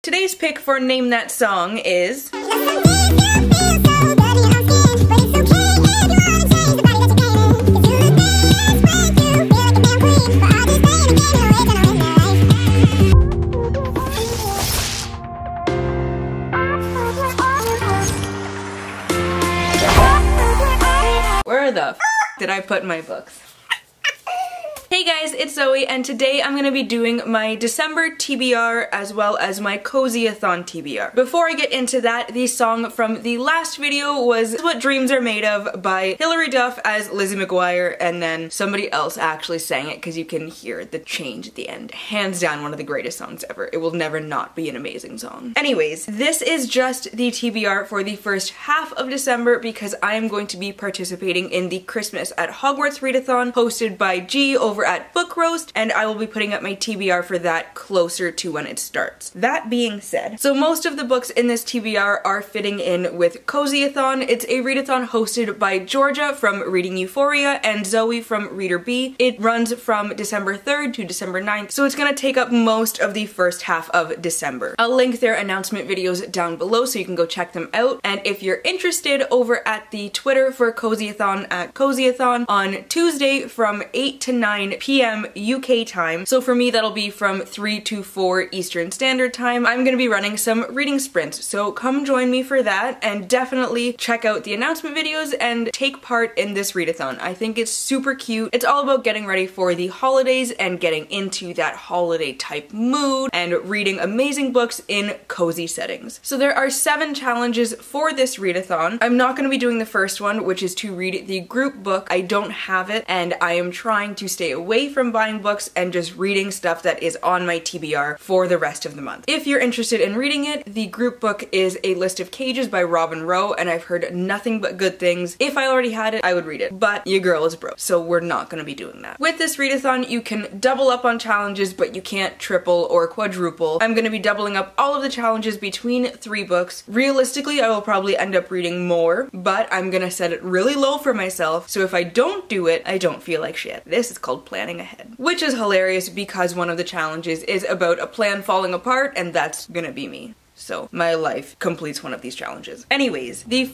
Today's pick for Name That Song is... Where the f did I put my books? Hey guys, it's Zoe, and today I'm gonna be doing my December TBR as well as my COSYATHON TBR. Before I get into that, the song from the last video was What Dreams Are Made Of by Hilary Duff as Lizzie McGuire, and then somebody else actually sang it because you can hear the change at the end. Hands down one of the greatest songs ever. It will never not be an amazing song. Anyways, this is just the TBR for the first half of December because I am going to be participating in the Christmas at Hogwarts readathon hosted by G over at Book Roast, and I will be putting up my TBR for that closer to when it starts. That being said, so most of the books in this TBR are fitting in with COSYATHON. It's a readathon hosted by Georgia from Reading Euphoria and Zoe from Reader B. It runs from December 3rd to December 9th, so it's gonna take up most of the first half of December. I'll link their announcement videos down below so you can go check them out, and if you're interested, over at the Twitter for COSYATHON at COSYATHON on Tuesday from 8 to 9 p.m. UK time. So for me, that'll be from 3 to 4 Eastern Standard Time. I'm gonna be running some reading sprints, so come join me for that, and definitely check out the announcement videos and take part in this readathon. I think it's super cute. It's all about getting ready for the holidays and getting into that holiday type mood and reading amazing books in cozy settings. So there are 7 challenges for this readathon. I'm not gonna be doing the first one, which is to read the group book. I don't have it, and I am trying to stay away from buying books and just reading stuff that is on my TBR for the rest of the month. If you're interested in reading it, the group book is A List of Cages by Robin Rowe, and I've heard nothing but good things. If I already had it, I would read it, but your girl is broke, so we're not gonna be doing that. With this readathon, you can double up on challenges, but you can't triple or quadruple. I'm gonna be doubling up all of the challenges between 3 books. Realistically, I will probably end up reading more, but I'm gonna set it really low for myself, so if I don't do it, I don't feel like shit. This is called planning ahead. Which is hilarious because one of the challenges is about a plan falling apart, and that's gonna be me. So my life completes one of these challenges. Anyways, the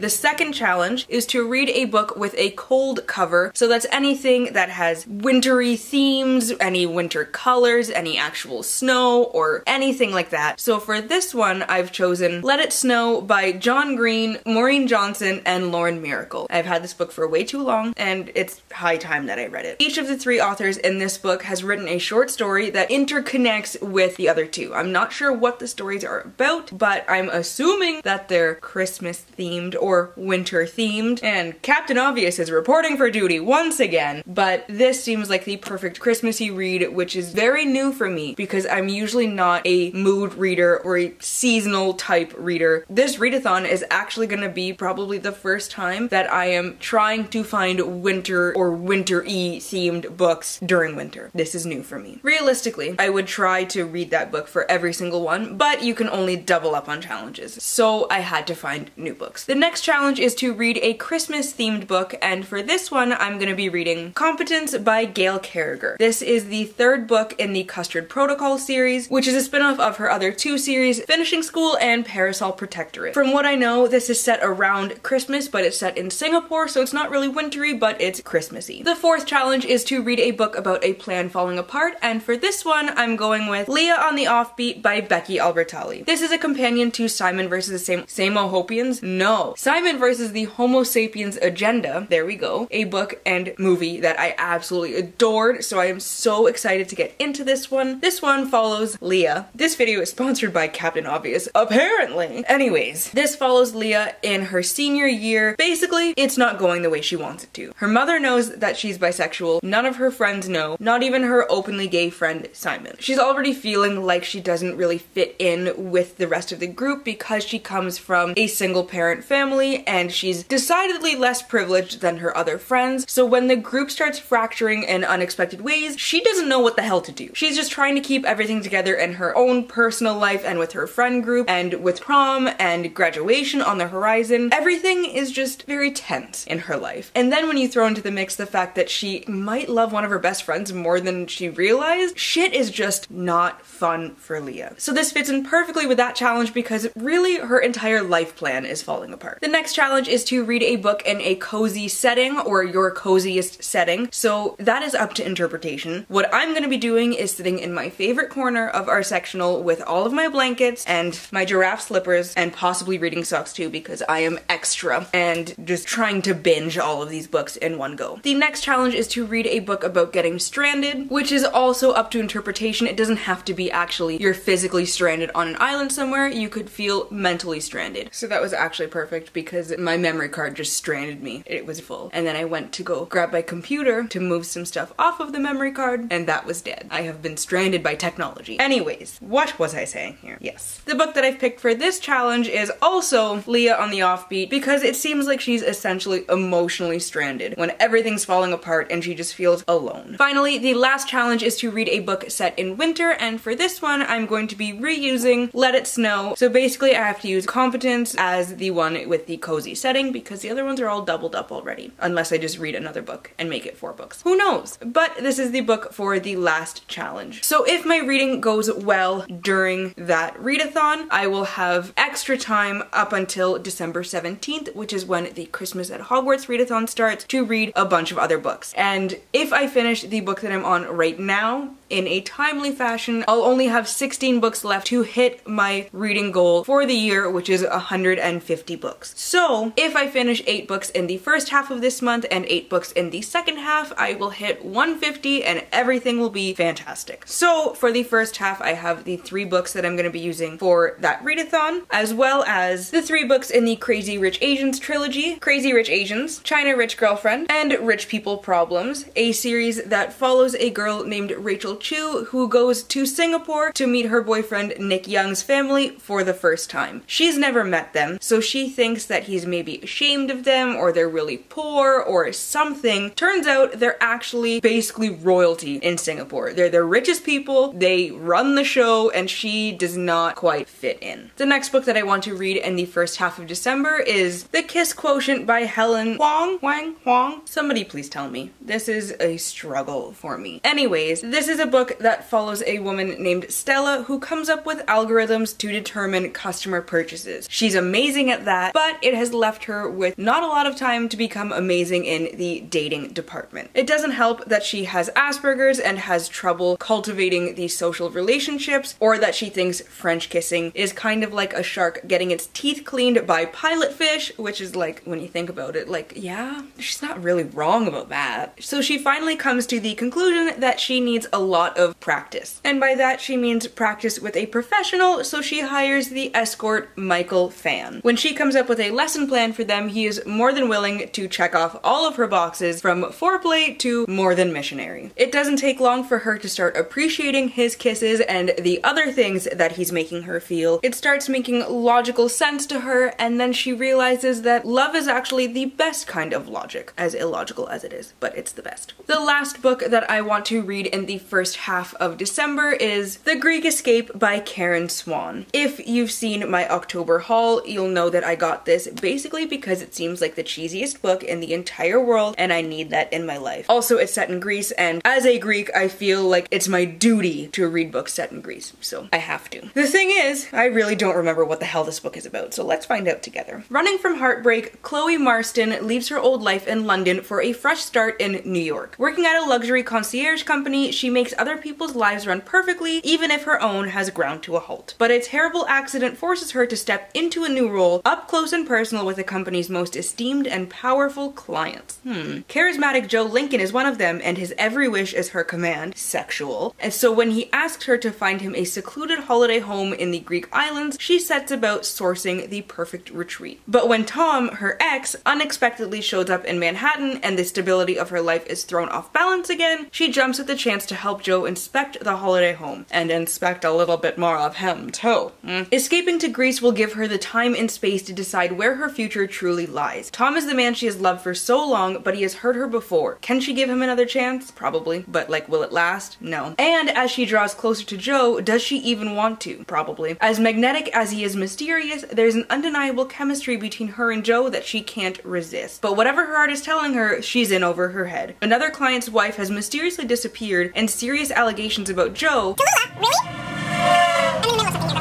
second challenge is to read a book with a cold cover. So that's anything that has wintry themes, any winter colors, any actual snow, or anything like that. So for this one, I've chosen Let It Snow by John Green, Maureen Johnson, and Lauren Miracle. I've had this book for way too long, and it's high time that I read it. Each of the 3 authors in this book has written a short story that interconnects with the other 2. I'm not sure what the stories are about, but I'm assuming that they're Christmas themed or winter themed, and Captain Obvious is reporting for duty once again, but this seems like the perfect Christmassy read, which is very new for me because I'm usually not a mood reader or a seasonal type reader. This readathon is actually gonna be probably the first time that I am trying to find winter or winter-y themed books during winter. This is new for me. Realistically, I would try to read that book for every single one, but you can only double up on challenges, so I had to find new books. The next challenge is to read a Christmas themed book, and for this one I'm gonna be reading Competence by Gail Carriger. This is the 3rd book in the Custard Protocol series, which is a spin-off of her other 2 series, Finishing School and Parasol Protectorate. From what I know, this is set around Christmas, but it's set in Singapore, so it's not really wintry, but it's Christmassy. The 4th challenge is to read a book about a plan falling apart, and for this one I'm going with Leah on the Offbeat by Becky Albertalli. This is a companion to Simon vs. the Samohopians? No. Simon vs. the Homo Sapiens Agenda, there we go, a book and movie that I absolutely adored, so I am so excited to get into this one. This one follows Leah. This video is sponsored by Captain Obvious, apparently. Anyways, this follows Leah in her senior year. Basically, it's not going the way she wants it to. Her mother knows that she's bisexual, none of her friends know, not even her openly gay friend Simon. She's already feeling like she doesn't really fit in with the rest of the group because she comes from a single parent family and she's decidedly less privileged than her other friends. So when the group starts fracturing in unexpected ways, she doesn't know what the hell to do. She's just trying to keep everything together in her own personal life and with her friend group, and with prom and graduation on the horizon. Everything is just very tense in her life. And then when you throw into the mix the fact that she might love one of her best friends more than she realized, shit is just not fun for Leah. So this fits in perfectly with that challenge because really her entire life plan is falling apart. The next challenge is to read a book in a cozy setting or your coziest setting, so that is up to interpretation. What I'm going to be doing is sitting in my favorite corner of our sectional with all of my blankets and my giraffe slippers and possibly reading socks too because I am extra and just trying to binge all of these books in one go. The next challenge is to read a book about getting stranded, which is also up to interpretation. It doesn't have to be actually you're physically stranded on an island somewhere, you could feel mentally stranded. So that was actually perfect because my memory card just stranded me. It was full. And then I went to go grab my computer to move some stuff off of the memory card and that was dead. I have been stranded by technology. Anyways, what was I saying here? Yes. The book that I've picked for this challenge is also Leah on the Offbeat because it seems like she's essentially emotionally stranded when everything's falling apart and she just feels alone. Finally, the last challenge is to read a book set in winter, and for this one I'm going to be reusing Let It Snow. So basically I have to use Competence as the one with the cozy setting because the other ones are all doubled up already, unless I just read another book and make it 4 books. Who knows? But this is the book for the last challenge. So if my reading goes well during that readathon, I will have extra time up until December 17th, which is when the Christmas at Hogwarts readathon starts, to read a bunch of other books. And if I finish the book that I'm on right now in a timely fashion, I'll only have 16 books left to hit my reading goal for the year, which is 150 books. So if I finish 8 books in the first half of this month and 8 books in the second half, I will hit 150 and everything will be fantastic. So for the first half, I have the 3 books that I'm going to be using for that readathon, as well as the 3 books in the Crazy Rich Asians trilogy, Crazy Rich Asians, China Rich Girlfriend, and Rich People Problems, a series that follows a girl named Rachel Chu who goes to Singapore to meet her boyfriend Nick Young's family for the first time. She's never met them, so she thinks that he's maybe ashamed of them or they're really poor or something. Turns out they're actually basically royalty in Singapore. They're the richest people, they run the show, and she does not quite fit in. The next book that I want to read in the first half of December is The Kiss Quotient by Helen Huang. Somebody please tell me. This is a struggle for me. Anyways, this is a book that follows a woman named Stella who comes up with algorithms to determine customer purchases. She's amazing at that, but it has left her with not a lot of time to become amazing in the dating department. It doesn't help that she has Asperger's and has trouble cultivating these social relationships, or that she thinks French kissing is kind of like a shark getting its teeth cleaned by pilot fish, which is like, when you think about it, like, yeah, she's not really wrong about that. So she finally comes to the conclusion that she needs a lot of practice. And by that she means practice with a professional, so she hires the escort Michael Fan. When she comes up with a lesson plan for them, he is more than willing to check off all of her boxes from foreplay to more than missionary. It doesn't take long for her to start appreciating his kisses and the other things that he's making her feel. It starts making logical sense to her, and then she realizes that love is actually the best kind of logic, as illogical as it is, but it's the best. The last book that I want to read in the first half of December is The Greek Escape by Karen Swan. If you've seen my October haul, you'll know that I got this basically because it seems like the cheesiest book in the entire world and I need that in my life. Also, it's set in Greece, and as a Greek, I feel like it's my duty to read books set in Greece, so I have to. The thing is, I really don't remember what the hell this book is about, so let's find out together. Running from heartbreak, Chloe Marston leaves her old life in London for a fresh start in New York. Working at a luxury concierge company, she makes other people's lives run perfectly, even if her own has ground to a halt. But a terrible accident forces her to step into a new role, up close and personal with the company's most esteemed and powerful clients. Charismatic Joe Lincoln is one of them, and his every wish is her command, sexual. And so when he asks her to find him a secluded holiday home in the Greek islands, she sets about sourcing the perfect retreat. But when Tom, her ex, unexpectedly shows up in Manhattan and the stability of her life is thrown off balance again, she jumps at the chance to help Joe inspect the holiday home, and inspect a little bit more of him too. Escaping to Greece will give her the time and space to decide where her future truly lies. Tom is the man she has loved for so long, but he has hurt her before. Can she give him another chance? Probably. But like, will it last? No. And as she draws closer to Joe, does she even want to? Probably. As magnetic as he is mysterious, there's an undeniable chemistry between her and Joe that she can't resist. But whatever her heart is telling her, she's in over her head. Another client's wife has mysteriously disappeared, and serious allegations about Joe. Really? I'm in the middle of something.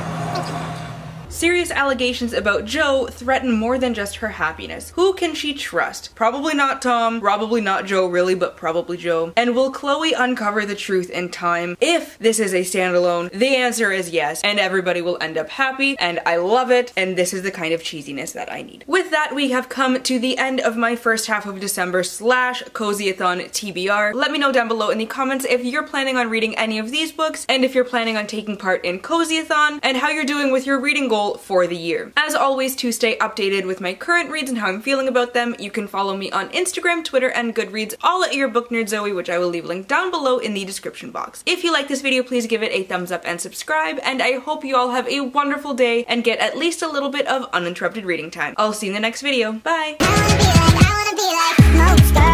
Serious allegations about Jo threaten more than just her happiness. Who can she trust? Probably not Tom, probably not Jo really, but probably Jo. And will Chloe uncover the truth in time? If this is a standalone, the answer is yes, and everybody will end up happy, and I love it, and this is the kind of cheesiness that I need. With that, we have come to the end of my first half of December / COSYATHON TBR. Let me know down below in the comments if you're planning on reading any of these books, and if you're planning on taking part in COSYATHON, and how you're doing with your reading goal for the year. As always, to stay updated with my current reads and how I'm feeling about them, you can follow me on Instagram, Twitter, and Goodreads, all at your book nerd Zoe, which I will leave linked down below in the description box. If you like this video, please give it a thumbs up and subscribe, and I hope you all have a wonderful day and get at least a little bit of uninterrupted reading time. I'll see you in the next video. Bye! I wanna be like most girls.